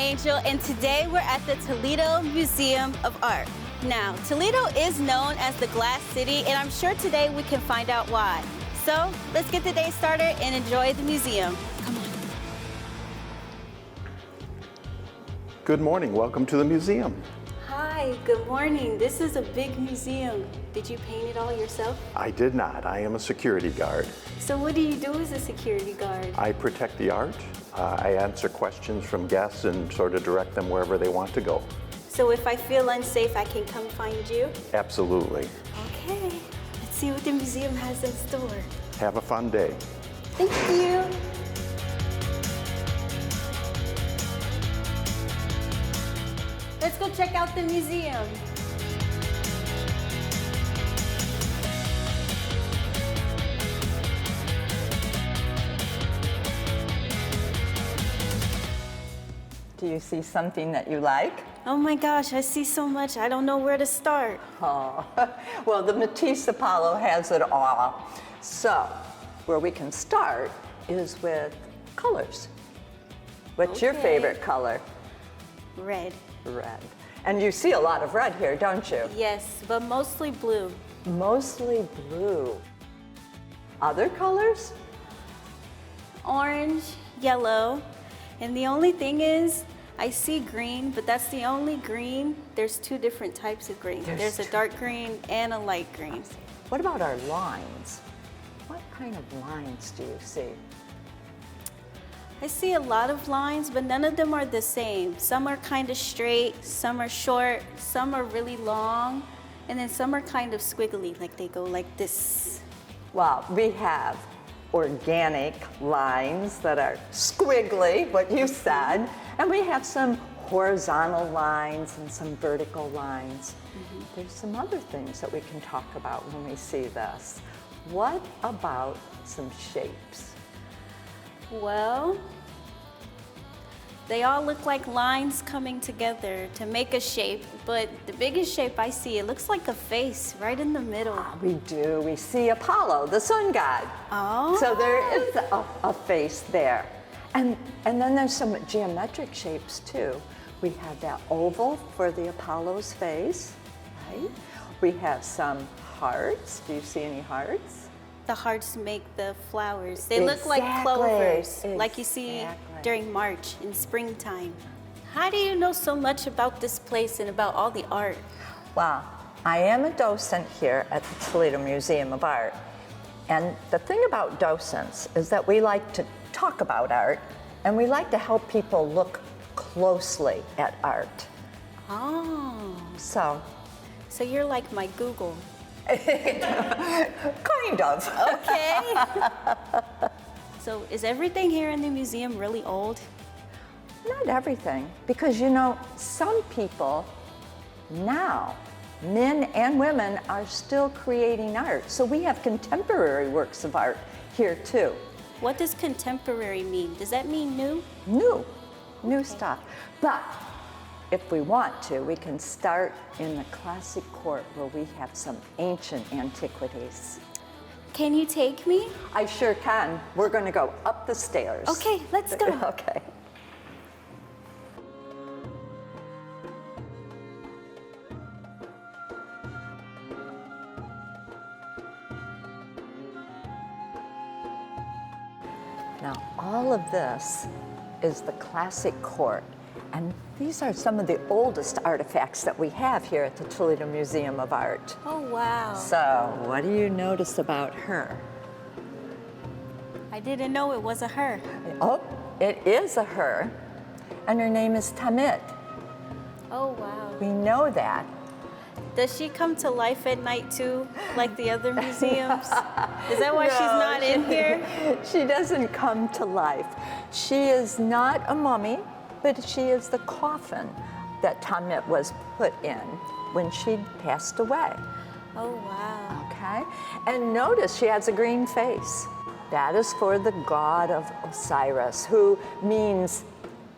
Angel, and today we're at the Toledo Museum of Art. Now, Toledo is known as the Glass City, and I'm sure today we can find out why. So, let's get the day started and enjoy the museum. Come on. Good morning, welcome to the museum. Hi, good morning. This is a big museum. Did you paint it all yourself? I did not, I am a security guard. So what do you do as a security guard? I protect the art. I answer questions from guests and sort of direct them wherever they want to go. So if I feel unsafe, I can come find you? Absolutely. Okay, let's see what the museum has in store. Have a fun day. Thank you. Let's go check out the museum. Do you see something that you like? Oh my gosh, I see so much. I don't know where to start. Oh, well, the Matisse Apollo has it all. So, where we can start is with colors. What's your favorite color? Red. Red. And you see a lot of red here, don't you? Yes, but mostly blue. Mostly blue. Other colors? Orange, yellow, and the only thing is, I see green, but that's the only green. There's two different types of green. There's a dark green and a light green. What about our lines? What kind of lines do you see? I see a lot of lines, but none of them are the same. Some are kind of straight, some are short, some are really long, and then some are kind of squiggly, like they go like this. Well, we have organic lines that are squiggly, what you said, and we have some horizontal lines and some vertical lines. There's some other things that we can talk about when we see this. What about some shapes? Well, they all look like lines coming together to make a shape, but the biggest shape I see, it looks like a face right in the middle. We do. We see Apollo, the sun god. Oh. So there is a face there. And then there's some geometric shapes too. We have that oval for the Apollo's face, right? We have some hearts. Do you see any hearts? The hearts make the flowers. They look like clovers, like you see during March in springtime. How do you know so much about this place and about all the art? Well, I am a docent here at the Toledo Museum of Art. And the thing about docents is that we like to talk about art and we like to help people look closely at art. Oh. So you're like my Google. Kind of. Okay. So is everything here in the museum really old? Not everything, because you know, some people now, men and women, are still creating art. So we have contemporary works of art here too. What does contemporary mean? Does that mean new? New stuff. But if we want to, we can start in the classic court where we have some ancient antiquities. Can you take me? I sure can. We're going to go up the stairs. Okay, let's go. Okay. Now, all of this is the classic court. And these are some of the oldest artifacts that we have here at the Toledo Museum of Art. Oh, wow. So, what do you notice about her? I didn't know it was a her. Oh, it is a her, and her name is Tamit. Oh, wow. We know that. Does she come to life at night too, like the other museums? Is that why she's not in here? She doesn't come to life. She is not a mummy, but she is the coffin that Tamit was put in when she passed away. Oh, wow. Okay? And notice she has a green face. That is for the god of Osiris, who means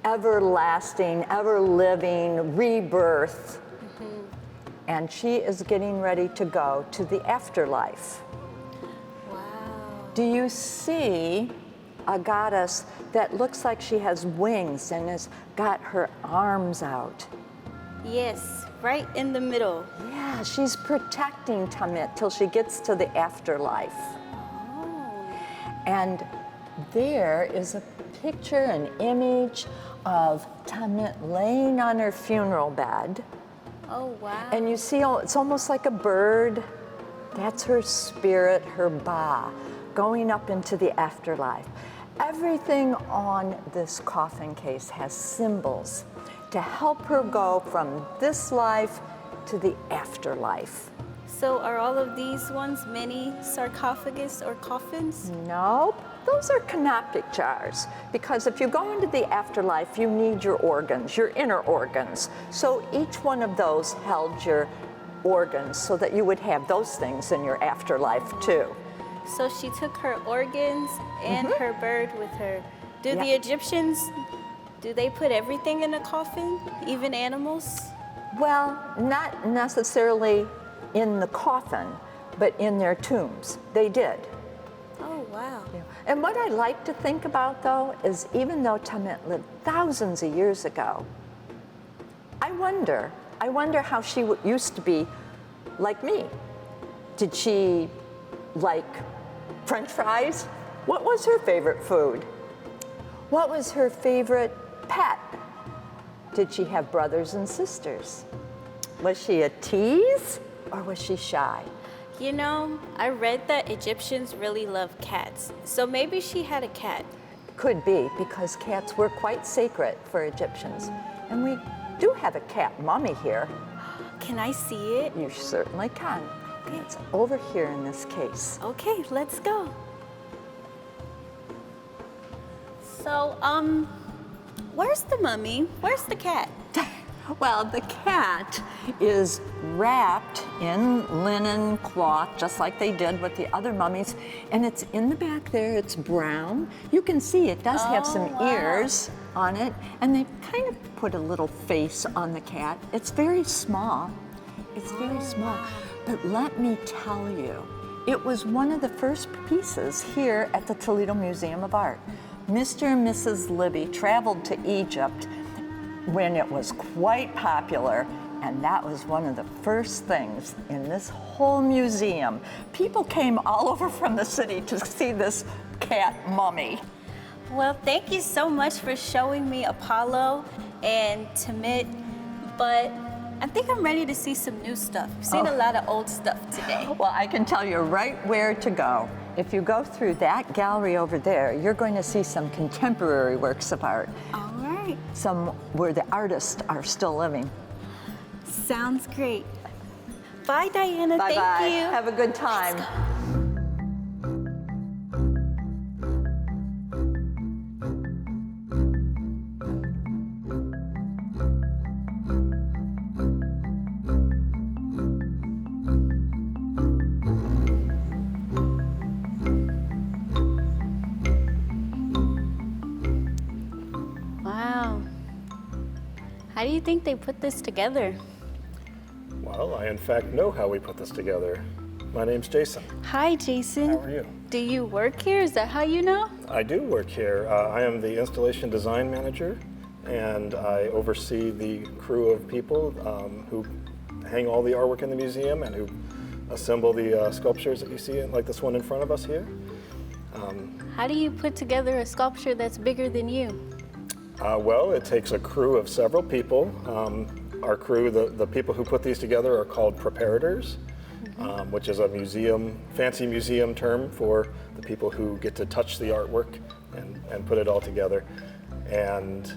everlasting, ever-living, rebirth. And she is getting ready to go to the afterlife. Wow. Do you see a goddess that looks like she has wings and has got her arms out. Yes, right in the middle. Yeah, she's protecting Tamit till she gets to the afterlife. Oh. And there is a picture, an image of Tamit laying on her funeral bed. Oh, wow. And you see, it's almost like a bird. That's her spirit, her Ba, going up into the afterlife. Everything on this coffin case has symbols to help her go from this life to the afterlife. So are all of these ones mini sarcophagus or coffins? Nope, those are canopic jars, because if you go into the afterlife, you need your organs, your inner organs. So each one of those held your organs so that you would have those things in your afterlife too. So she took her organs and her bird with her. Do the Egyptians, do they put everything in a coffin, even animals? Well, not necessarily in the coffin, but in their tombs. They did. Oh, wow. Yeah. And what I like to think about, though, is even though Tamit lived thousands of years ago, I wonder how she used to be like me. Did she like French fries? What was her favorite food? What was her favorite pet? Did she have brothers and sisters? Was she a tease or was she shy? You know, I read that Egyptians really love cats. So maybe she had a cat. Could be, because cats were quite sacred for Egyptians. And we do have a cat mummy here. Can I see it? You certainly can. Okay. It's over here in this case. Okay, let's go. So, where's the mummy? Where's the cat? Well, the cat is wrapped in linen cloth, just like they did with the other mummies, and it's in the back there. It's brown. You can see it does have some ears on it, and they kind of put a little face on the cat. It's very small. It's very small. But let me tell you, it was one of the first pieces here at the Toledo Museum of Art. Mr. and Mrs. Libby traveled to Egypt when it was quite popular, and that was one of the first things in this whole museum. People came all over from the city to see this cat mummy. Well, thank you so much for showing me Apollo and Tamit, but I think I'm ready to see some new stuff. I've seen a lot of old stuff today. Well, I can tell you right where to go. If you go through that gallery over there, you're going to see some contemporary works of art. All right. Some where the artists are still living. Sounds great. Bye, Diana. Bye-bye. Thank you. Have a good time. Wow. How do you think they put this together? Well, I in fact know how we put this together. My name's Jason. Hi, Jason. How are you? Do you work here? Is that how you know? I do work here. I am the installation design manager, and I oversee the crew of people who hang all the artwork in the museum and who assemble the sculptures that you see, like this one in front of us here. How do you put together a sculpture that's bigger than you? Well, it takes a crew of several people. Our crew, the people who put these together are called preparators, which is a fancy museum term for the people who get to touch the artwork and put it all together. And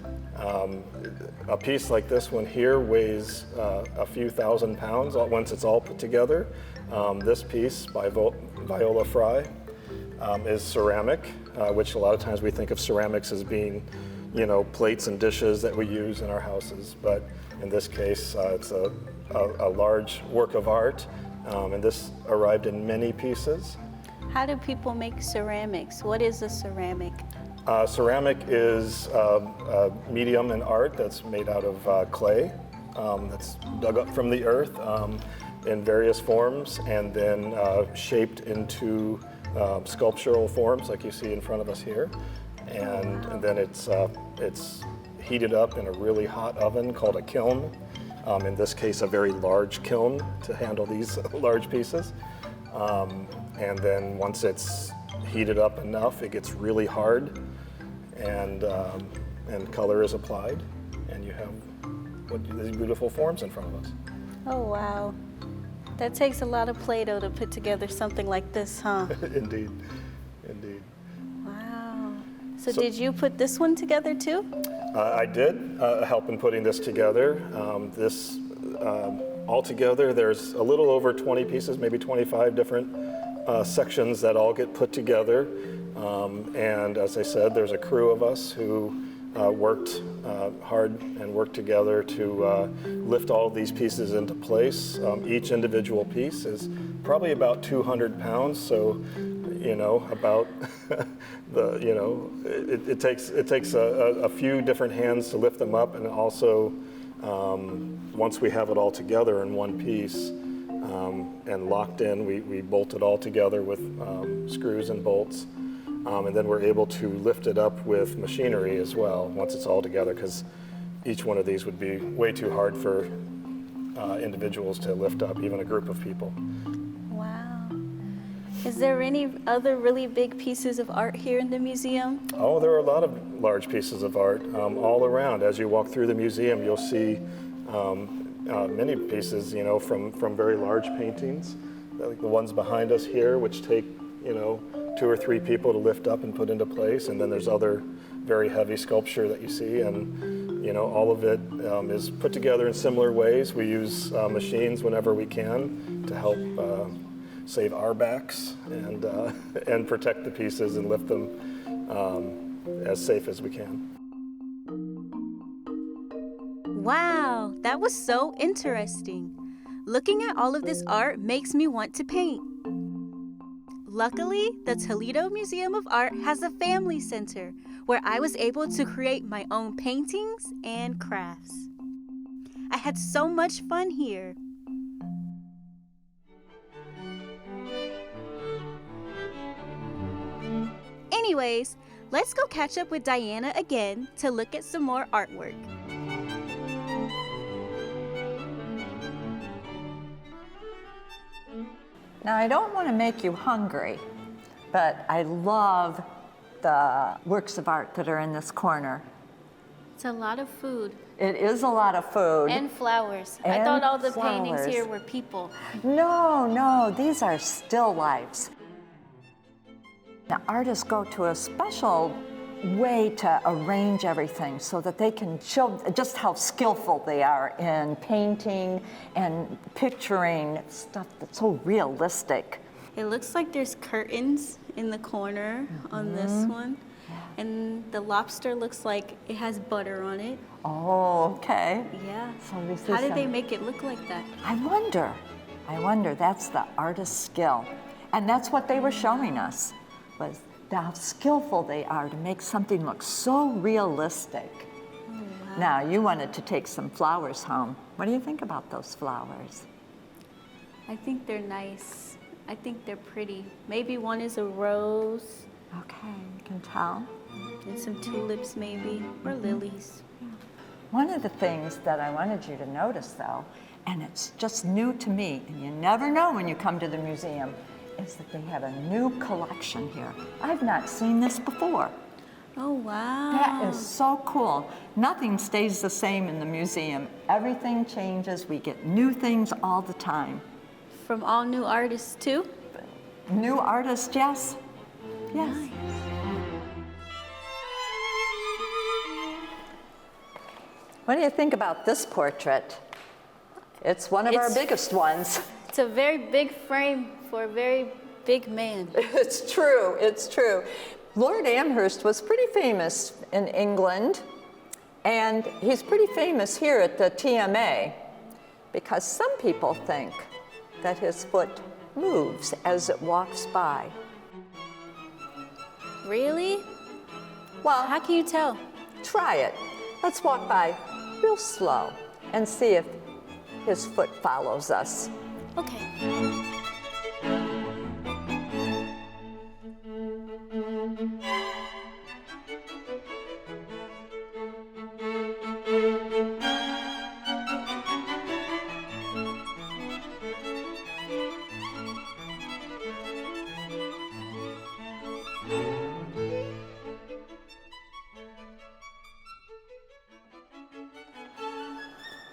a piece like this one here weighs a few thousand pounds once it's all put together. This piece by Viola Fry is ceramic, which a lot of times we think of ceramics as being, plates and dishes that we use in our houses. But in this case, it's a large work of art, and this arrived in many pieces. How do people make ceramics? What is a ceramic? Ceramic is a medium in art that's made out of clay that's dug up from the earth in various forms and then shaped into sculptural forms like you see in front of us here. And then it's heated up in a really hot oven called a kiln. In this case, a very large kiln to handle these large pieces. And then once it's heated up enough, it gets really hard, and color is applied, and you have these beautiful forms in front of us. Oh, wow. That takes a lot of Play-Doh to put together something like this, huh? Indeed, indeed. Wow. So did you put this one together too? I did help in putting this together. Altogether, there's a little over 20 pieces, maybe 25 different sections that all get put together. And as I said, there's a crew of us who worked hard and worked together to lift all of these pieces into place. Each individual piece is probably about 200 pounds, so about it takes a few different hands to lift them up, and also once we have it all together in one piece and locked in, we bolt it all together with screws and bolts. And then we're able to lift it up with machinery as well once it's all together, because each one of these would be way too hard for individuals to lift up, even a group of people. Wow. Is there any other really big pieces of art here in the museum? Oh, there are a lot of large pieces of art all around. As you walk through the museum, you'll see many pieces, from very large paintings, like the ones behind us here, which take, 2 or 3 people to lift up and put into place. And then there's other very heavy sculpture that you see, and all of it is put together in similar ways. We use machines whenever we can to help save our backs and protect the pieces and lift them as safe as we can. Wow, that was so interesting. Looking at all of this art makes me want to paint. Luckily, the Toledo Museum of Art has a family center where I was able to create my own paintings and crafts. I had so much fun here. Anyways, let's go catch up with Diana again to look at some more artwork. Now, I don't want to make you hungry, but I love the works of art that are in this corner. It's a lot of food. It is a lot of food. And flowers. I And thought all the paintings flowers. here were people. No, these are still lifes. Now, artists go to a special way to arrange everything so that they can show just how skillful they are in painting and picturing stuff that's so realistic. It looks like there's curtains in the corner on this one. And the lobster looks like it has butter on it. Oh, okay. Yeah. So we see How did they some- make it look like that? I wonder. That's the artist's skill. And that's what they were showing us, was how skillful they are to make something look so realistic. Oh, wow. Now, you wanted to take some flowers home. What do you think about those flowers? I think they're nice. I think they're pretty. Maybe one is a rose Okay, you can tell. and some tulips maybe, or lilies. One of the things that I wanted you to notice, though, and it's just new to me, and you never know when you come to the museum, is that they have a new collection here. I've not seen this before. Oh, wow. That is so cool. Nothing stays the same in the museum. Everything changes. We get new things all the time. From all new artists too? New artists, yes. Yes. Nice. What do you think about this portrait? It's one of our It's- biggest ones. It's a very big frame for a very big man. It's true, it's true. Lord Amherst was pretty famous in England, and he's pretty famous here at the TMA because some people think that his foot moves as it walks by. Really? Well, How can you tell? try it. Let's walk by real slow and see if his foot follows us. Okay.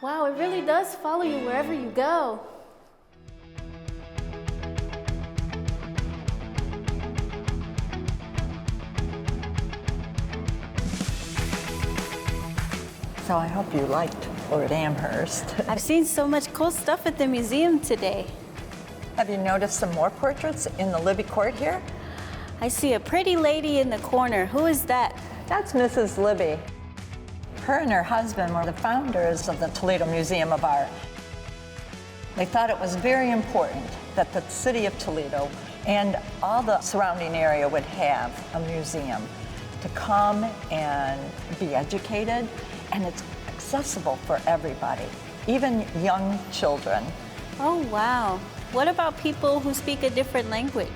Wow, it really does follow you wherever you go. So I hope you liked Lord Amherst. I've seen so much cool stuff at the museum today. Have you noticed some more portraits in the Libby Court here? I see a pretty lady in the corner. Who is that? That's Mrs. Libby. Her and her husband were the founders of the Toledo Museum of Art. They thought it was very important that the city of Toledo and all the surrounding area would have a museum to come and be educated, and it's accessible for everybody, even young children. Oh, wow. What about people who speak a different language?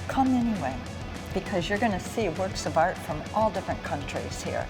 Come anyway, because you're going to see works of art from all different countries here.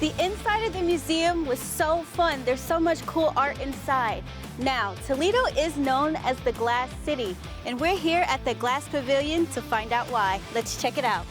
The inside of the museum was so fun. There's so much cool art inside. Now, Toledo is known as the Glass City, and we're here at the Glass Pavilion to find out why. Let's check it out.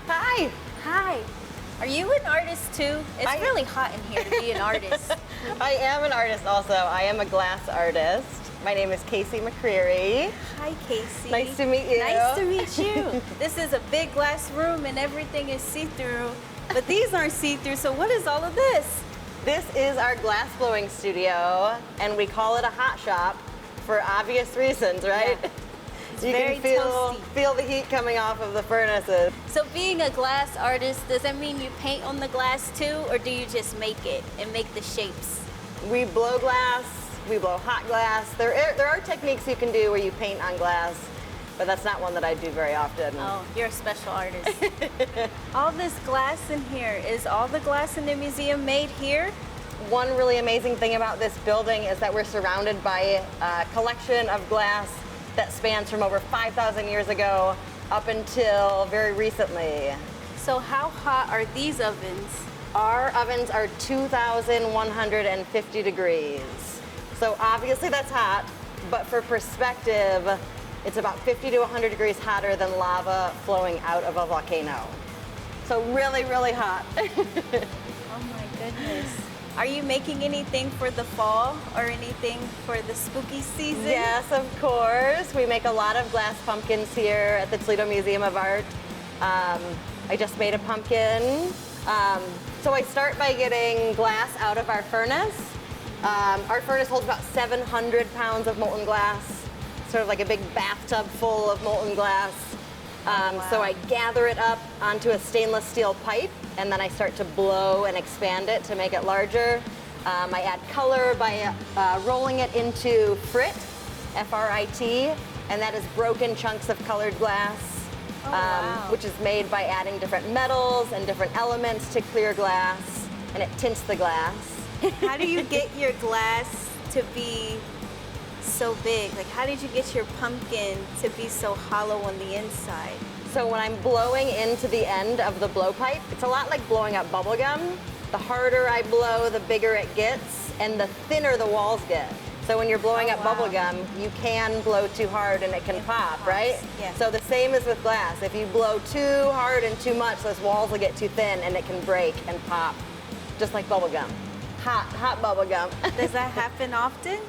Hi. Hi. Are you an artist too? It's really hot in here to be an artist. I am an artist also. I am a glass artist. My name is Casey McCreary. Hi, Casey. Nice to meet you. Nice to meet you. This is a big glass room and everything is see-through, but these aren't see-through, so what is all of this? This is our glass blowing studio, and we call it a hot shop for obvious reasons, right? Yeah. It's You very can feel toasty. the heat coming off of the furnaces. So being a glass artist, does that mean you paint on the glass too, or do you just make it and make the shapes? We blow glass, we blow hot glass. There are techniques you can do where you paint on glass, but that's not one that I do very often. Oh, you're a special artist. All this glass in here, is all the glass in the museum made here? One really amazing thing about this building is that we're surrounded by a collection of glass that spans from over 5,000 years ago up until very recently. So how hot are these ovens? Our ovens are 2,150 degrees. So obviously that's hot, but for perspective, it's about 50 to 100 degrees hotter than lava flowing out of a volcano. So really, really hot. Oh my goodness. Are you making anything for the fall or anything for the spooky season? Yes, of course. We make a lot of glass pumpkins here at the Toledo Museum of Art. I just made a pumpkin. So I start by getting glass out of our furnace. Our furnace holds about 700 pounds of molten glass, sort of like a big bathtub full of molten glass. So I gather it up onto a stainless steel pipe, and then I start to blow and expand it to make it larger. I add color by rolling it into frit, F-R-I-T, and that is broken chunks of colored glass, which is made by adding different metals and different elements to clear glass, and it tints the glass. How do you get your glass to be so big? Like, how did you get your pumpkin to be so hollow on the inside? So when I'm blowing into the end of the blowpipe, it's a lot like blowing up bubble gum. The harder I blow, the bigger it gets, and the thinner the walls get. So when you're blowing up bubble gum, you can blow too hard and it can pop, right? Yeah. So the same is with glass. If you blow too hard and too much, those walls will get too thin and it can break and pop, just like bubble gum. Hot bubble gum. Does that happen often?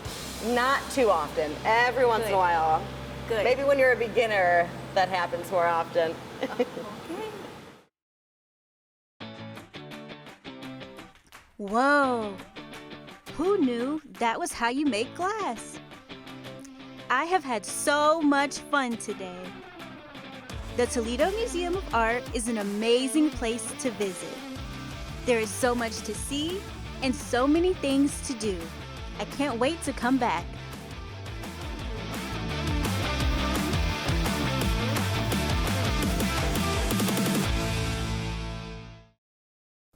Not too often. Every once in a while. Good. Maybe when you're a beginner, that happens more often. Okay. Whoa! Who knew that was how you make glass? I have had so much fun today. The Toledo Museum of Art is an amazing place to visit. There is so much to see and so many things to do. I can't wait to come back.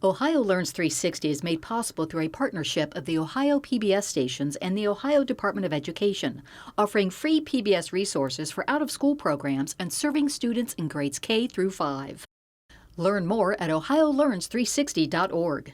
Ohio Learns 360 is made possible through a partnership of the Ohio PBS stations and the Ohio Department of Education, offering free PBS resources for out-of-school programs and serving students in grades K through 5. Learn more at ohiolearns360.org.